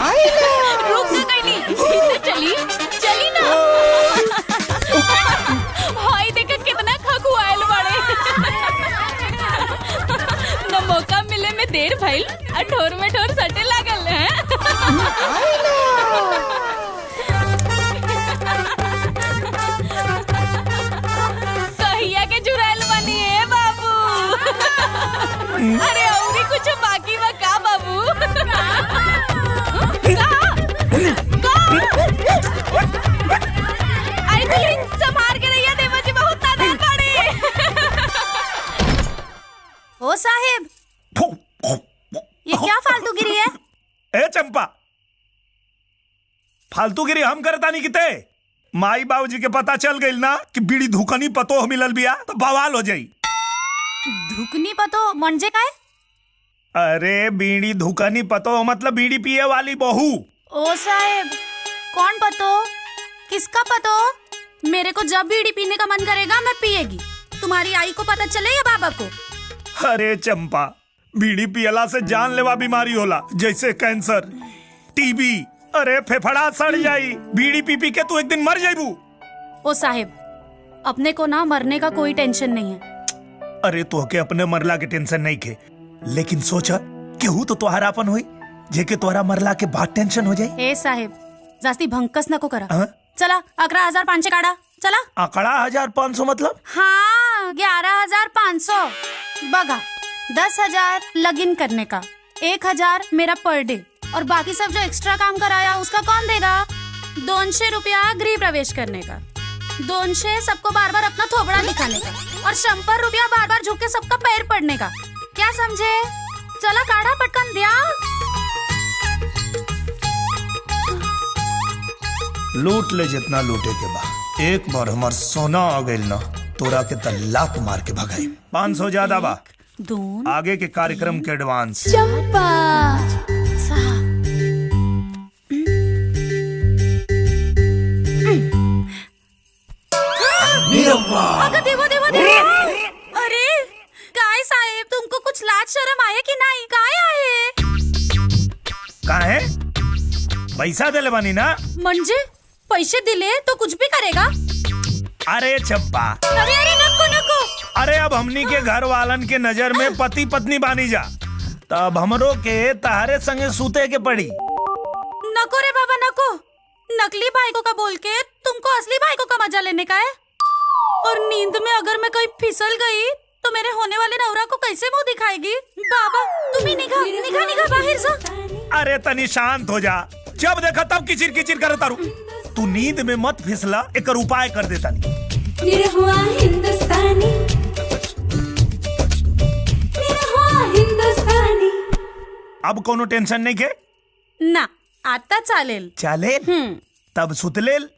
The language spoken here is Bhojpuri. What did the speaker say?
रुक ना कहीं नहीं, चली चली ना। हाय देखा कितना खखुआयल बड़े। न मौका मिले में देर भइल, ठोर में ठोर सटे लागल है। कहिया के जुरायल बनी है बाबू। अरे और कुछ बाकी बा का बाबू? आई दुल्हन संभाल के रहिए, देवा जी बहुत नादान बाड़े। ओ साहिब, ये क्या फालतूगिरी है? ए चंपा, फालतूगिरी हम करता नहीं किते। माई बाबूजी के पता चल गई ना कि बीड़ी धुकनी पतो मिलल बिया तो बवाल हो जाई। धुकनी पतो मंजे का है? अरे बीड़ी धुकनी पतो मतलब बीड़ी पिए वाली बहू। ओ साहिब, कौन पतो? किसका पतो? मेरे को जब बीड़ी पीने का मन करेगा मैं पिएगी। तुम्हारी आई को पता चले या बाबा को? अरे चंपा, बीड़ी पियला से जानलेवा बीमारी होला, जैसे कैंसर, टीबी, अरे फेफड़ा सड़ जाई। बीड़ी पी पी के तू एक दिन मर जाइबू। ओ साहिब, अपने को ना मरने का कोई टेंशन नहीं है। अरे तो के अपने मरला के टेंशन नहीं खे, लेकिन सोचा केहू तो तोहरापन होई जेके तोहरा मरला के बाद टेंशन हो जाए। ए साहिब, जास्ती भंकस नको करा। चला 11,500 काढा। चला। आंकड़ा 1500 मतलब? हाँ, 11,500। बघा, 10,000 लगिन करने का, 1,000 मेरा पर डे, और बाकी सब जो एक्स्ट्रा काम कराया उसका कौन देगा? 200 रुपया गृह प्रवेश करने का, 200 सबको बार बार अपना थोबड़ा दिखाने का, और 100 रुपया बार बार झुक के सबका पैर पड़ने का। क्या समझे? चला काढ़ा पटकन दिया। लूट ले जितना लूटे के बा। एक बार हमार सोना आ गइल ना, तोरा के तलाक मार के भगाई। 500 ज्यादा बा। आगे के कार्यक्रम के एडवांस। चंपा अगर देवो देवो देवो। अरे काय साहेब, तुमको कुछ लाज शर्म आए कि नहीं? काय आहे? काहे? पैसा दिले बानी ना? म्हणजे पैसे दिले तो कुछ भी करेगा? अरे चप्पा, अरे अरे नको नको। अरे अब हमनी के घर वालन के नजर में पति पत्नी बानी जा, तब हमरो के तारे संगे सूते के पड़ी। नको रे बाबा नको। नकली भाईको का बोल के तुमको असली भाईको का मजा लेने का है? और नींद में अगर मैं कहीं फिसल गई तो मेरे होने वाले नौरा को कैसे मुंह दिखाएगी? बाबा तुम ही निगाह निगाह निगाह बाहर से। अरे तनी शांत हो जा, जब देखा तब किचिर किचिर करता रू। तू नींद में मत फिसला, एक उपाय कर देता नहीं। निरहुआ हिंदुस्तानी, निरहुआ हिंदुस्तानी। अब कोनो टेंशन नहीं के ना, आता चालेल। चालेल? तब सुतलेल।